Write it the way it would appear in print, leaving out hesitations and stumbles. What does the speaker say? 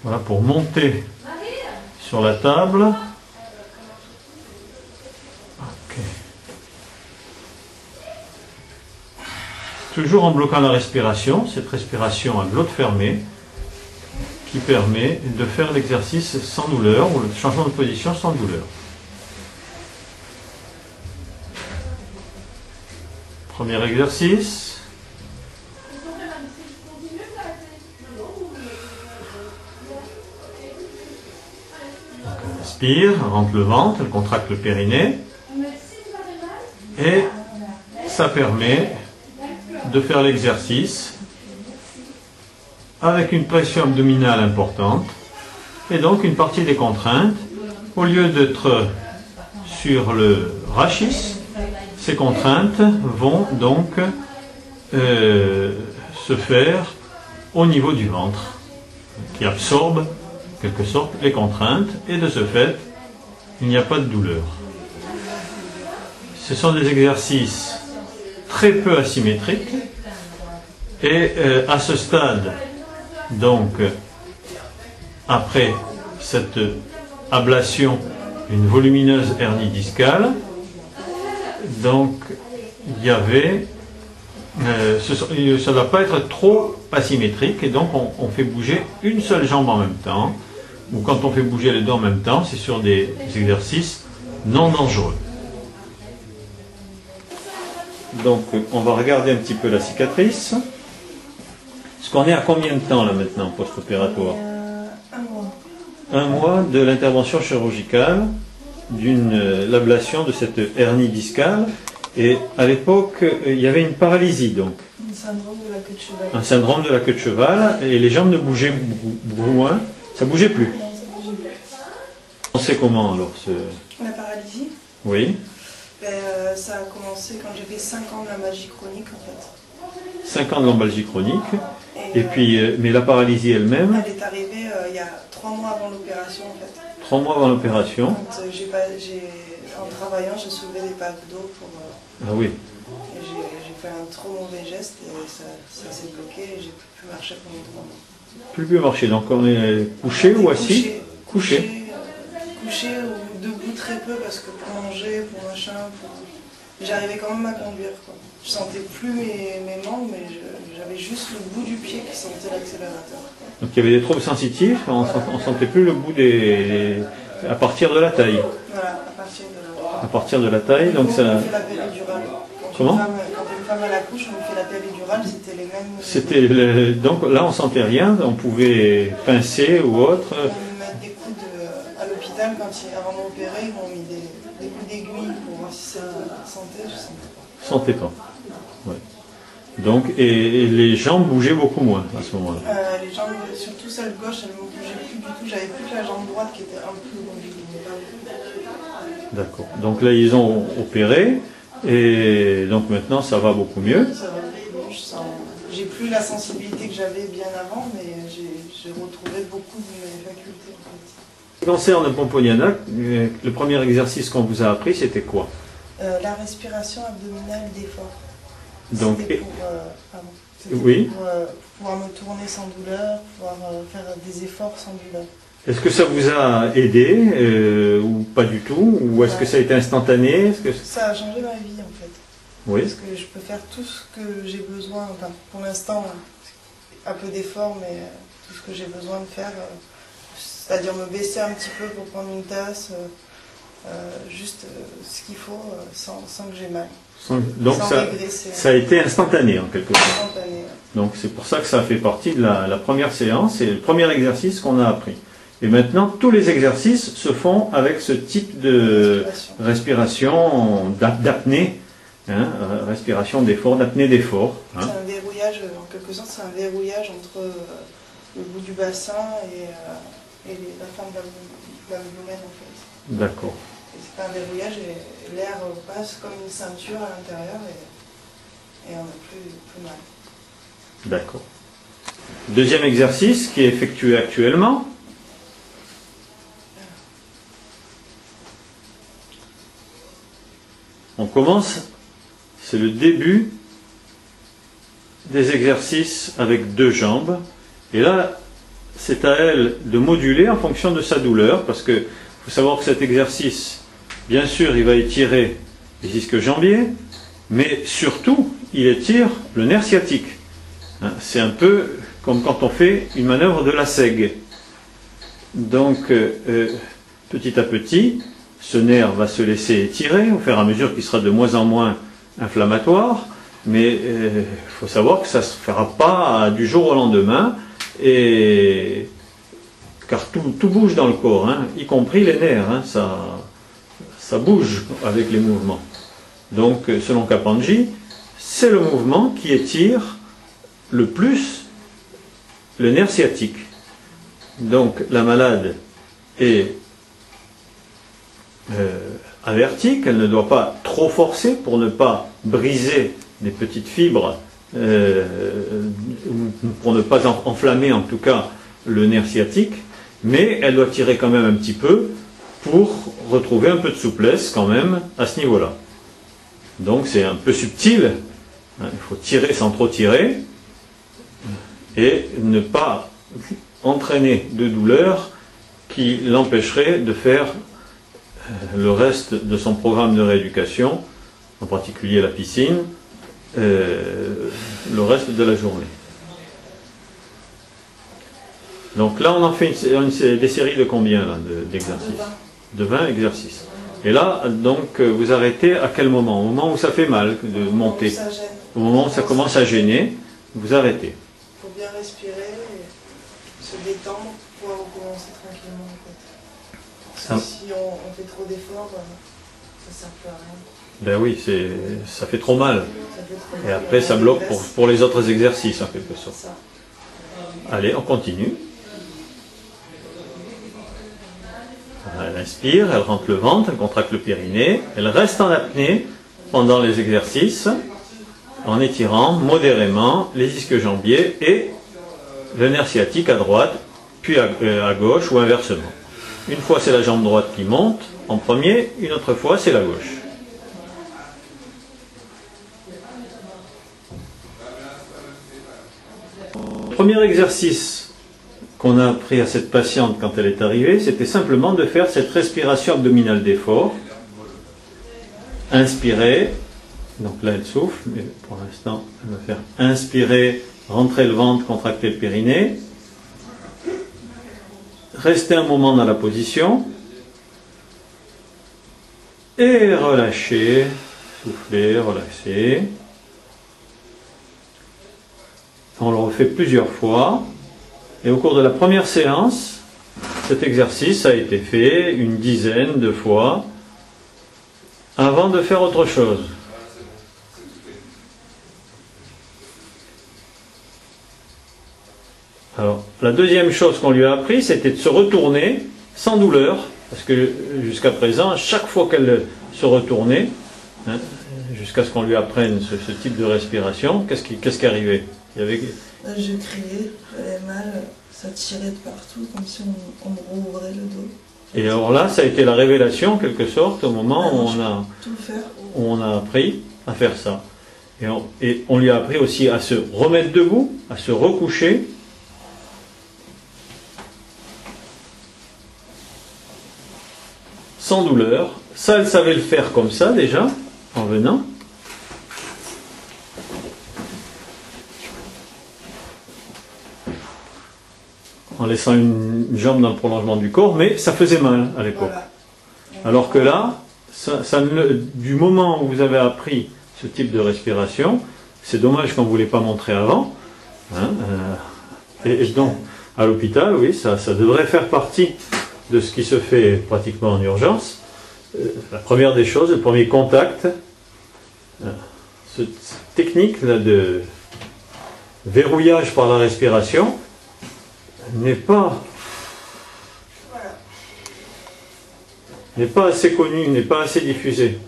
Voilà pour monter sur la table. Ok. Toujours en bloquant la respiration, cette respiration à glotte fermée qui permet de faire l'exercice sans douleur ou le changement de position sans douleur. Premier exercice. Elle inspire, rentre le ventre, elle contracte le périnée. Et ça permet de faire l'exercice avec une pression abdominale importante. Et donc une partie des contraintes, au lieu d'être sur le rachis, ces contraintes vont donc se faire au niveau du ventre, qui absorbe en quelque sorte les contraintes, et de ce fait, il n'y a pas de douleur. Ce sont des exercices très peu asymétriques, et à ce stade, donc, après cette ablation d'une volumineuse hernie discale, donc il y avait, ça ne doit pas être trop asymétrique, et donc on fait bouger une seule jambe en même temps, ou quand on fait bouger les deux en même temps, c'est sur des exercices non dangereux. Donc on va regarder un petit peu la cicatrice. Est-ce qu'on est à combien de temps là maintenant post-opératoire? Un mois de l'intervention chirurgicale, l'ablation de cette hernie discale. Et à l'époque, il y avait une paralysie donc. Un syndrome de la queue de cheval. Un syndrome de la queue de cheval, et les jambes ne bougeaient beaucoup moins. Ça bougeait plus. Non, ça bougeait plus. On sait comment alors La paralysie, Oui. ça a commencé quand j'ai fait 5 ans de lombalgie chronique en fait. 5 ans de lombalgie chronique. Et puis, mais la paralysie elle-même, Elle est arrivée il y a 3 mois avant l'opération en fait. 3 mois avant l'opération. Quand en travaillant, j'ai soulevé des packs d'eau pour. Ah oui. Et j'ai fait un trop mauvais geste et ça s'est bloqué et j'ai pu marcher pendant 3 mois. Plus marcher. Donc on est couché ou assis? Couché. Couché ou debout très peu parce que pour manger, pour machin, j'arrivais quand même à conduire quoi. Je sentais plus mes membres, mais j'avais juste le bout du pied qui sentait l'accélérateur. Donc il y avait des troubles sensitifs, on sentait plus le bout à partir de la taille. Voilà, à partir de la. À partir de la taille, donc ça. On fait la péridurale. Comment? Quand une femme à la couche, on fait la péridurale, c'était les mêmes. Donc là on sentait rien, on pouvait pincer ou autre. On me met des coups à l'hôpital avant de m'opérer, ils m'ont mis des coups d'aiguille pour voir si ça sentait, je sentais pas. Sentais pas. Ouais. Donc, et les jambes bougeaient beaucoup moins à ce moment-là. Les jambes, surtout celle gauche, elle ne bougeait plus du tout. J'avais plus que la jambe droite qui était un peu bougie. D'accord. Donc là, ils ont opéré, et donc maintenant, ça va beaucoup mieux. Ça va beaucoup mieux. J'ai plus la sensibilité que j'avais bien avant, mais j'ai retrouvé beaucoup de mes facultés. En fait. En ce qui concerne Pomponiana, le premier exercice qu'on vous a appris, c'était quoi? La respiration abdominale d'effort. Donc, c'était oui. Pour pouvoir me tourner sans douleur, pouvoir faire des efforts sans douleur. Est-ce que ça vous a aidé ou pas du tout? Ou est-ce que ça a été instantané? Ça a changé ma vie en fait. Oui. Parce que je peux faire tout ce que j'ai besoin, enfin pour l'instant, un peu d'effort, mais tout ce que j'ai besoin de faire, c'est-à-dire me baisser un petit peu pour prendre une tasse, juste ce qu'il faut sans que j'ai mal. Donc ça a été instantané en quelque sorte. Instantané. Donc c'est pour ça que ça fait partie de la première séance, c'est le premier exercice qu'on a appris. Et maintenant, tous les exercices se font avec ce type de respiration d'apnée, hein, respiration d'effort, d'apnée d'effort. Hein. C'est un verrouillage, en quelque sorte, c'est un verrouillage entre le bout du bassin et la fin de l'abdomen en fait. D'accord. C'est pas un verrouillage et l'air passe comme une ceinture à l'intérieur et on n'a plus mal. D'accord. Deuxième exercice qui est effectué actuellement. On commence, c'est le début des exercices avec deux jambes. Et là, c'est à elle de moduler en fonction de sa douleur, parce que faut savoir que cet exercice, bien sûr, il va étirer les ischio-jambiers, mais surtout, il étire le nerf sciatique. Hein, c'est un peu comme quand on fait une manœuvre de la seigue. Donc, petit à petit, ce nerf va se laisser étirer au fur et à mesure qu'il sera de moins en moins inflammatoire, mais il faut savoir que ça ne se fera pas du jour au lendemain, car tout bouge dans le corps, hein, y compris les nerfs, hein, ça bouge avec les mouvements. Donc, selon Kapanji, c'est le mouvement qui étire le plus le nerf sciatique. Donc, la malade est avertie qu'elle ne doit pas trop forcer pour ne pas briser des petites fibres, pour ne pas enflammer en tout cas le nerf sciatique, mais elle doit tirer quand même un petit peu pour retrouver un peu de souplesse quand même à ce niveau-là. Donc c'est un peu subtil, hein, il faut tirer sans trop tirer et ne pas entraîner de douleur qui l'empêcherait de faire le reste de son programme de rééducation, en particulier la piscine, le reste de la journée. Donc là, on en fait des séries de combien d'exercices? De 20 exercices. Et là, donc, vous arrêtez à quel moment? Au moment où ça fait mal de monter. Au moment où ça commence à gêner, vous arrêtez. Il faut bien respirer, et se détendre pour pouvoir recommencer tranquillement. En fait. Parce que si on fait trop d'efforts, ça ne sert plus à rien. Ben oui, ça fait trop mal. Et après, ça bloque pour les autres exercices, en quelque sorte. Allez, on continue. Elle inspire, elle rentre le ventre, elle contracte le périnée, elle reste en apnée pendant les exercices, en étirant modérément les ischio-jambiers et le nerf sciatique à droite, puis à gauche ou inversement. Une fois c'est la jambe droite qui monte en premier, une autre fois c'est la gauche. Le premier exercice qu'on a appris à cette patiente quand elle est arrivée, c'était simplement de faire cette respiration abdominale d'effort. Inspirer, donc là elle souffle, mais pour l'instant elle va faire inspirer, rentrer le ventre, contracter le périnée. Rester un moment dans la position. Et relâcher, souffler, relaxer. On le refait plusieurs fois. Et au cours de la première séance, cet exercice a été fait une dizaine de fois avant de faire autre chose. Alors, la deuxième chose qu'on lui a appris, c'était de se retourner sans douleur, parce que jusqu'à présent, chaque fois qu'elle se retournait, hein, jusqu'à ce qu'on lui apprenne ce type de respiration, qu'est-ce qui arrivait? Il y avait... Je criais, j'avais mal, ça tirait de partout, comme si on me rouvrait le dos. Et alors là, ça a été la révélation, en quelque sorte, au moment où on a appris à faire ça. Et on lui a appris aussi à se remettre debout, à se recoucher. Sans douleur. Ça, elle savait le faire comme ça, déjà, en venant. En laissant une jambe dans le prolongement du corps, mais ça faisait mal à l'époque. Voilà. Alors que là, du moment où vous avez appris ce type de respiration, c'est dommage qu'on ne vous l'ait pas montré avant, hein, et donc à l'hôpital, oui, ça devrait faire partie de ce qui se fait pratiquement en urgence. La première des choses, le premier contact, cette technique là de verrouillage par la respiration, n'est pas assez connu, n'est pas assez diffusé.